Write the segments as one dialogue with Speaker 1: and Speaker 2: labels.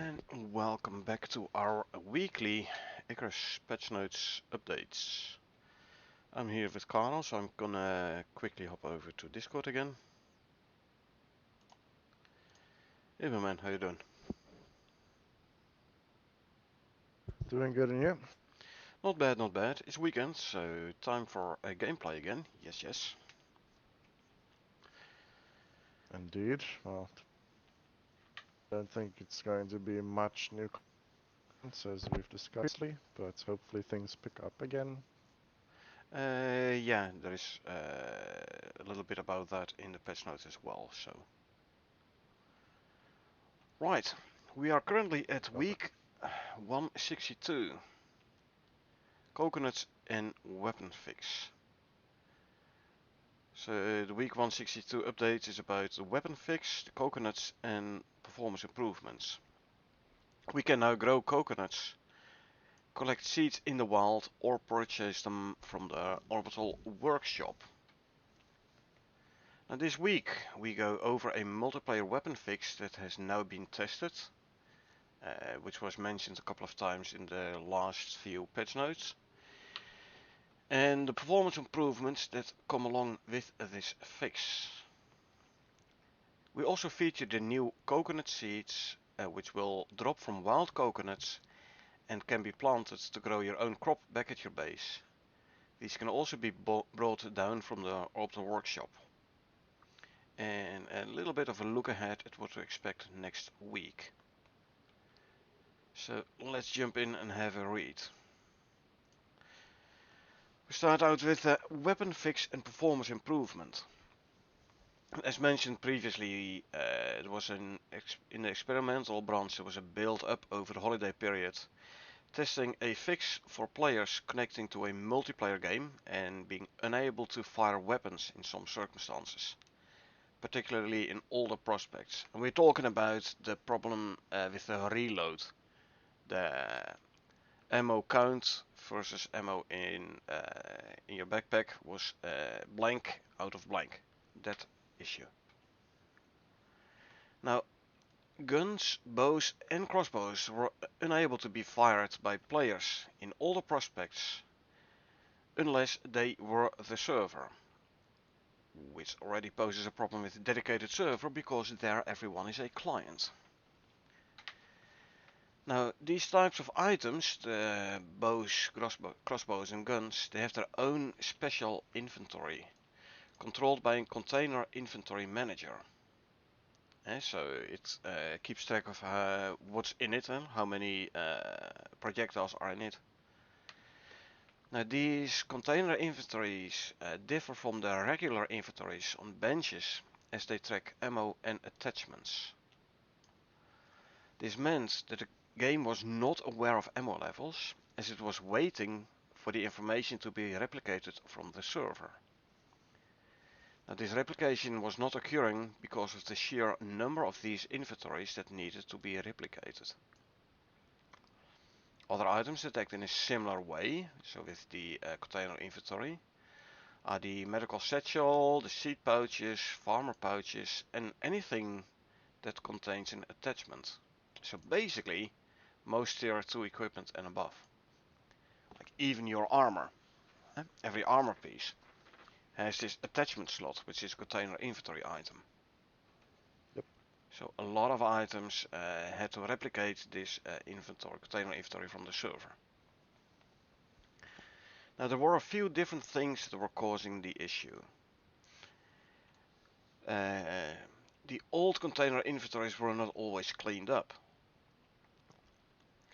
Speaker 1: And welcome back to our weekly Icarus Patchnotes updates. I'm here with Carl, so I'm gonna quickly hop over to Discord again. Hey my man, how you doing?
Speaker 2: Doing good, and you?
Speaker 1: Not bad, not bad. It's weekend, so time for a gameplay again. Yes, yes.
Speaker 2: Indeed. Well, don't think it's going to be much new content as we've discussed, but hopefully things pick up again.
Speaker 1: Yeah, there is a little bit about that in the patch notes as well, so. Right, we are currently at week 162. Coconuts and weapon fix. So the week 162 update is about the weapon fix, the coconuts and performance improvements. We can now grow coconuts, collect seeds in the wild or purchase them from the orbital workshop. Now this week we go over a multiplayer weapon fix that has now been tested, which was mentioned a couple of times in the last few patch notes, and the performance improvements that come along with this fix. We also feature the new coconut seeds, which will drop from wild coconuts and can be planted to grow your own crop back at your base. These can also be brought down from the orbital workshop. And a little bit of a look ahead at what to expect next week. So let's jump in and have a read. We start out with weapon fix and performance improvement. As mentioned previously, it was in the experimental branch, there was a build up over the holiday period, testing a fix for players connecting to a multiplayer game and being unable to fire weapons in some circumstances, particularly in older prospects. And we're talking about the problem with the reload, the ammo count versus ammo in your backpack was blank out of blank. That issue. Now, guns, bows and crossbows were unable to be fired by players in all the prospects unless they were the server, which already poses a problem with a dedicated server because there everyone is a client. Now, these types of items, the bows, crossbows and guns, they have their own special inventory, controlled by a container inventory manager. So it keeps track of what's in it and how many projectiles are in it. Now these container inventories differ from the regular inventories on benches as they track ammo and attachments. This meant that the game was not aware of ammo levels as it was waiting for the information to be replicated from the server. Now this replication was not occurring because of the sheer number of these inventories that needed to be replicated. Other items that act in a similar way, so with the container inventory, are the medical satchel, the seed pouches, farmer pouches, and anything that contains an attachment. So basically, most tier 2 equipment and above. Like even your armor. Every armor piece has this attachment slot, which is a container inventory item.
Speaker 2: Yep.
Speaker 1: So a lot of items had to replicate this container inventory from the server. Now there were a few different things that were causing the issue. The old container inventories were not always cleaned up.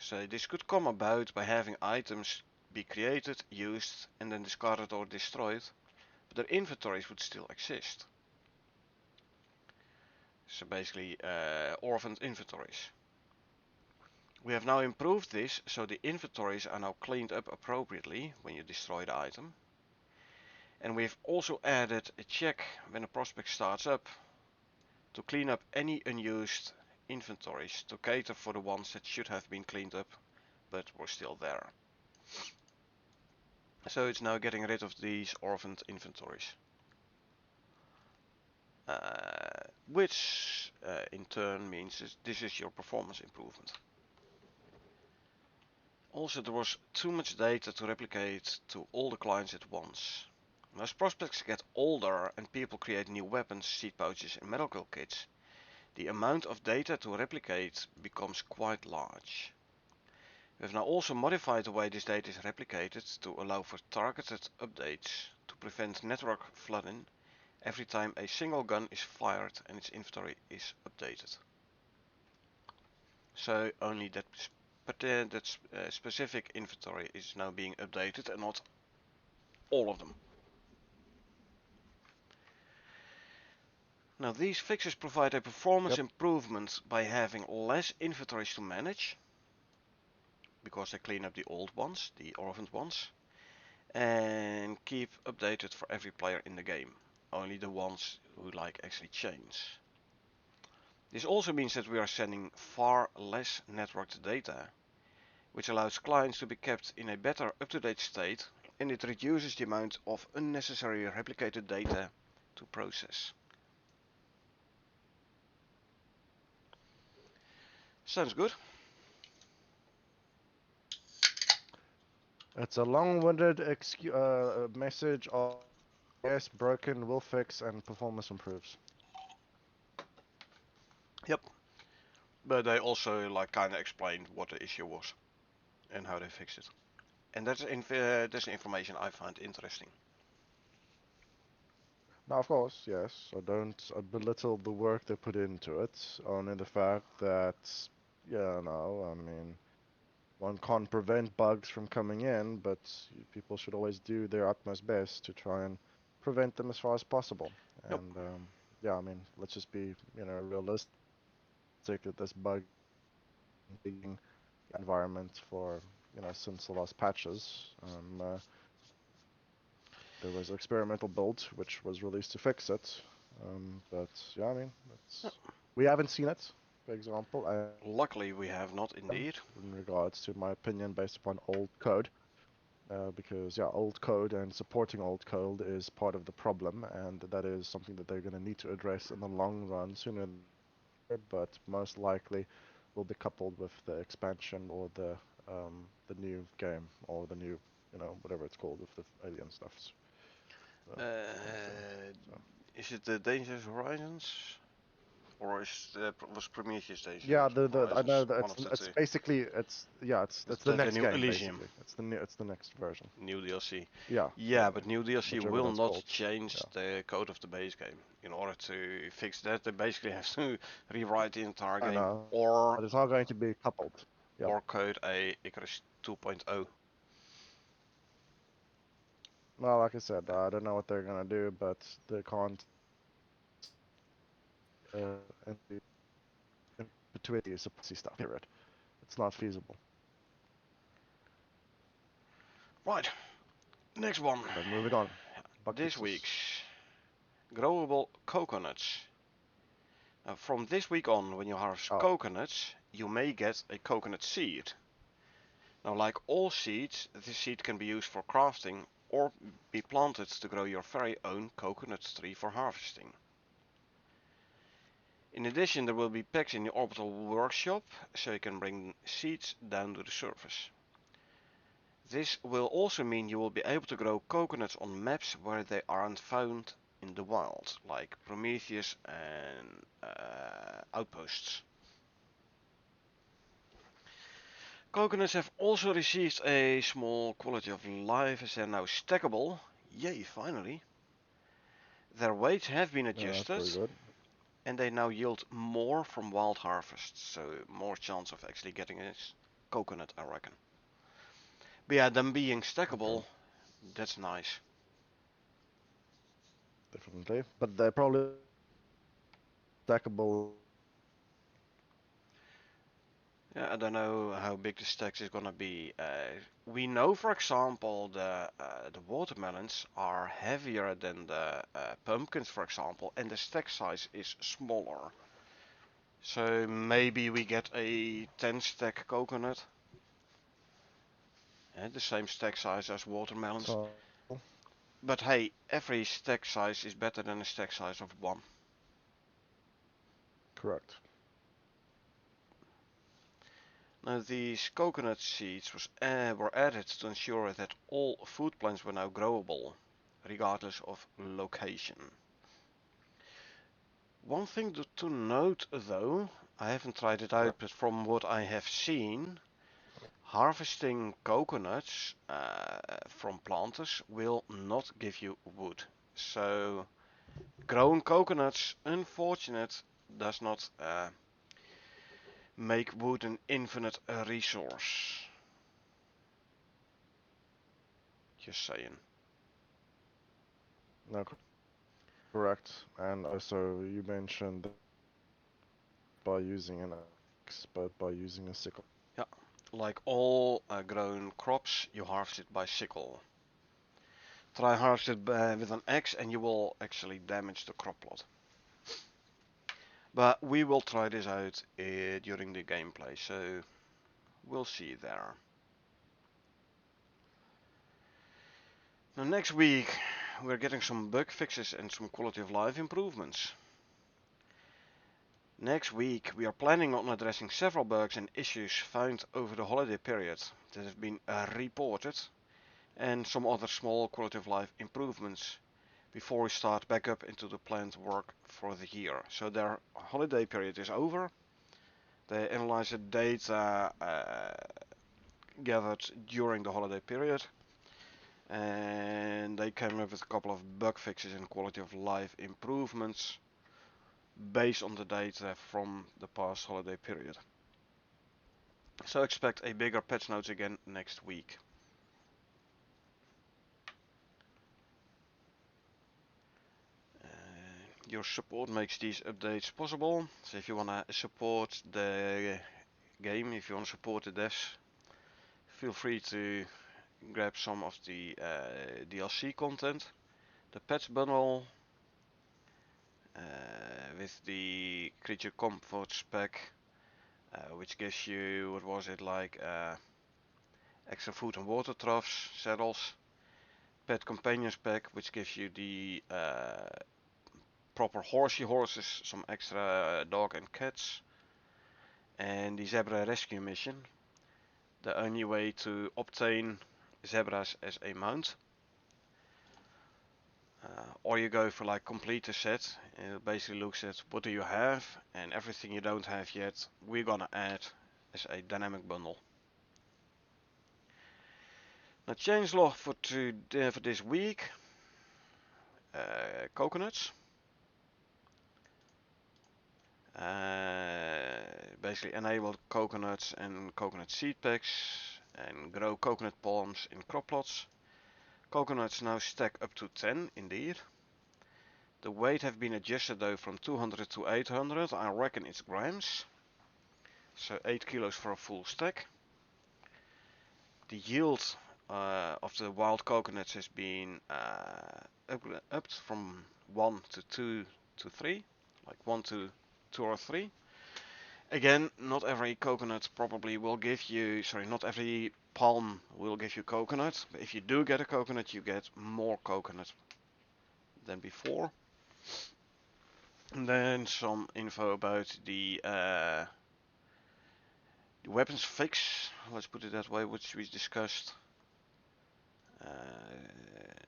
Speaker 1: So this could come about by having items be created, used, and then discarded or destroyed, but their inventories would still exist. So basically orphaned inventories. We have now improved this so the inventories are now cleaned up appropriately when you destroy the item. And we've also added a check when a prospect starts up to clean up any unused inventories to cater for the ones that should have been cleaned up but were still there. So it's now getting rid of these orphaned inventories. Which in turn means this is your performance improvement. Also, there was too much data to replicate to all the clients at once. As prospects get older and people create new weapons, seed pouches and medical kits, the amount of data to replicate becomes quite large. We have now also modified the way this data is replicated to allow for targeted updates to prevent network flooding every time a single gun is fired and its inventory is updated. So only that specific inventory is now being updated and not all of them. Now these fixes provide a performance improvement by having less inventories to manage, because they clean up the old ones, the orphaned ones, and keep updated for every player in the game, only the ones who like actually change. This also means that we are sending far less networked data, which allows clients to be kept in a better up-to-date state, and it reduces the amount of unnecessary replicated data to process. Sounds good.
Speaker 2: It's a long-winded message of yes, broken, will fix, and performance improves.
Speaker 1: Yep. But they also like kind of explained what the issue was and how they fixed it. And that's information I find interesting.
Speaker 2: Now, of course, yes, I don't belittle the work they put into it, only the fact that, yeah, no, I mean, one can't prevent bugs from coming in, but people should always do their utmost best to try and prevent them as far as possible.
Speaker 1: Yep.
Speaker 2: And yeah, I mean, let's just be, realistic that this bug being the environment for, since the last patches. There was an experimental build which was released to fix it. But yeah, I mean,
Speaker 1: Yep.
Speaker 2: we haven't seen it, for example,
Speaker 1: Luckily, we have not indeed.
Speaker 2: in regards to my opinion based upon old code. Because yeah, old code and supporting old code is part of the problem, and that is something that they're going to need to address in the long run sooner than later, but most likely will be coupled with the expansion or the new game or the new whatever it's called with the alien stuff. So, so.
Speaker 1: Is it the Dangerous Horizons? Or was Prometheus
Speaker 2: Yeah,
Speaker 1: Dangerous
Speaker 2: I know
Speaker 1: Horizons?
Speaker 2: that
Speaker 1: One of the
Speaker 2: it's
Speaker 1: two.
Speaker 2: basically it's the
Speaker 1: The
Speaker 2: next
Speaker 1: new
Speaker 2: game
Speaker 1: Elysium.
Speaker 2: basically. It's the next version.
Speaker 1: New DLC.
Speaker 2: Yeah,
Speaker 1: Yeah, but new DLC
Speaker 2: whichever
Speaker 1: will
Speaker 2: that's
Speaker 1: not
Speaker 2: called.
Speaker 1: change
Speaker 2: Yeah,
Speaker 1: the code of the base game. In order to fix that, they basically have to rewrite the entire
Speaker 2: I
Speaker 1: game
Speaker 2: know,
Speaker 1: or
Speaker 2: but it's not going to be coupled. Yep.
Speaker 1: code a Icarus 2.0.
Speaker 2: Well, like I said, I don't know what they're gonna do, but they can't in perpetuity suppressy stuff. Period. It's not feasible.
Speaker 1: Right, next one.
Speaker 2: But moving on. Bug
Speaker 1: This
Speaker 2: fixes.
Speaker 1: week's growable coconuts. Now, from this week on, when you harvest
Speaker 2: Oh,
Speaker 1: coconuts, you may get a coconut seed. Now, like all seeds, this seed can be used for crafting or be planted to grow your very own coconut tree for harvesting. In addition, there will be packs in the orbital workshop, so you can bring seeds down to the surface. This will also mean you will be able to grow coconuts on maps where they aren't found in the wild, like Prometheus and outposts. Coconuts have also received a small quality of life as they are now stackable. Yay, finally. Their weights have been
Speaker 2: yeah, that's
Speaker 1: adjusted
Speaker 2: pretty good.
Speaker 1: and they now yield more from wild harvests, so more chance of actually getting a coconut, I reckon. But yeah, them being
Speaker 2: Okay,
Speaker 1: stackable, that's nice.
Speaker 2: definitely. But they're probably stackable.
Speaker 1: Yeah, I don't know how big the stacks is gonna be. We know, for example, the watermelons are heavier than the pumpkins, for example, and the stack size is smaller. So maybe we get a 10 stack coconut, the same stack size as watermelons.
Speaker 2: So
Speaker 1: But hey, every stack size is better than a stack size of one.
Speaker 2: Correct.
Speaker 1: Now these coconut seeds were added to ensure that all food plants were now growable, regardless of location. One thing to note though, I haven't tried it out, but from what I have seen, harvesting coconuts from planters will not give you wood. So growing coconuts, unfortunate, does not make wood an infinite resource. Just saying.
Speaker 2: No, correct. And also, you mentioned that by using an axe, but by using a sickle.
Speaker 1: Yeah, like all grown crops, you harvest it by sickle. Try harvest it with an axe and you will actually damage the crop plot. But we will try this out during the gameplay, so we'll see there. Now next week we're getting some bug fixes and some quality of life improvements. Next week we are planning on addressing several bugs and issues found over the holiday period that have been reported, and some other small quality of life improvements before we start back up into the planned work for the year. So their holiday period is over. They analyzed the data gathered during the holiday period, and they came up with a couple of bug fixes and quality of life improvements based on the data from the past holiday period. So expect a bigger patch notes again next week. Your support makes these updates possible. So if you want to support the game, if you want to support the devs, feel free to grab some of the DLC content. The patch bundle with the creature comfort spec, which gives you, what was it, like extra food and water troughs, saddles. Pet companions pack, which gives you the proper horsey horses, some extra dog and cats. And the zebra rescue mission, the only way to obtain zebras as a mount. Or you go for like complete a set, and it basically looks at what do you have, and everything you don't have yet we're gonna add as a dynamic bundle. Now changelog for this week, coconuts. Basically enable coconuts and coconut seed packs and grow coconut palms in crop plots. Coconuts now stack up to 10 indeed. The weight have been adjusted though from 200 to 800. I reckon it's grams. So 8 kilos for a full stack. The yield of the wild coconuts has been upped from 1 to 2 to 3. Like 1 to 2 or 3. Again, not every coconut probably will give you, sorry, not every palm will give you coconut. But if you do get a coconut, you get more coconut than before. And then some info about the weapons fix, let's put it that way, which we discussed.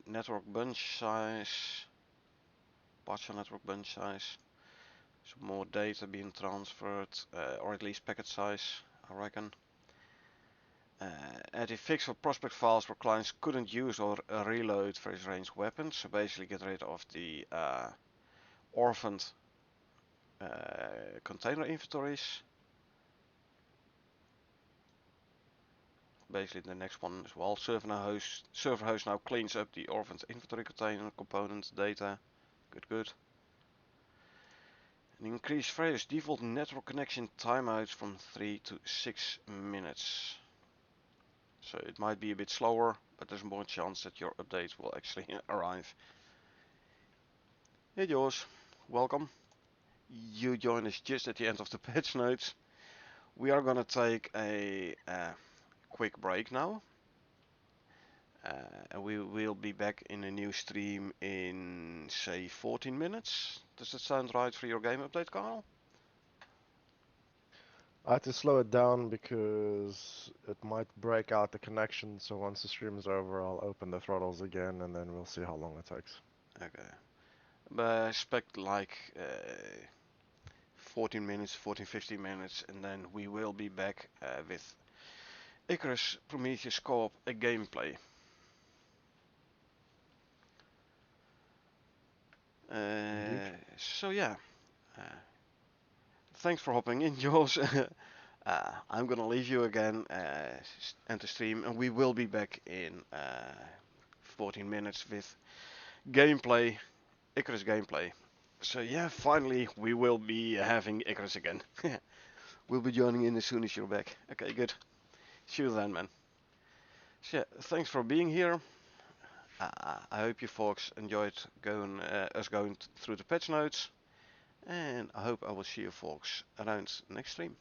Speaker 1: Network bunch size, partial network bunch size. Some more data being transferred, or at least packet size, I reckon. Add a fix for prospect files where clients couldn't use or reload various ranged weapons. So basically get rid of the orphaned container inventories. Basically the next one as well. Server host now cleans up the orphaned inventory container component data. Good. And increase various default network connection timeouts from 3 to 6 minutes. So it might be a bit slower, but there's more chance that your update will actually arrive. Hey Josh, welcome. You joined us just at the end of the patch notes. We are gonna take a quick break now. And we will be back in a new stream in, say, 14 minutes. Does that sound right for your game update, Carl?
Speaker 2: I had to slow it down because it might break out the connection. So once the stream is over, I'll open the throttles again, and then we'll see how long it takes.
Speaker 1: Okay. But I expect like 14 minutes, 14, 15 minutes, and then we will be back with Icarus Prometheus Co-op a gameplay.
Speaker 2: Indeed.
Speaker 1: So yeah, uh, thanks for hopping in, Jules. I'm gonna leave you again and the stream, and we will be back in 14 minutes with gameplay, Icarus gameplay. So yeah, finally we will be having Icarus again. We'll be joining in as soon as you're back. Okay, good. See you then, man. So yeah, thanks for being here. I hope you folks enjoyed us going through the patch notes, and I hope I will see you folks around next stream.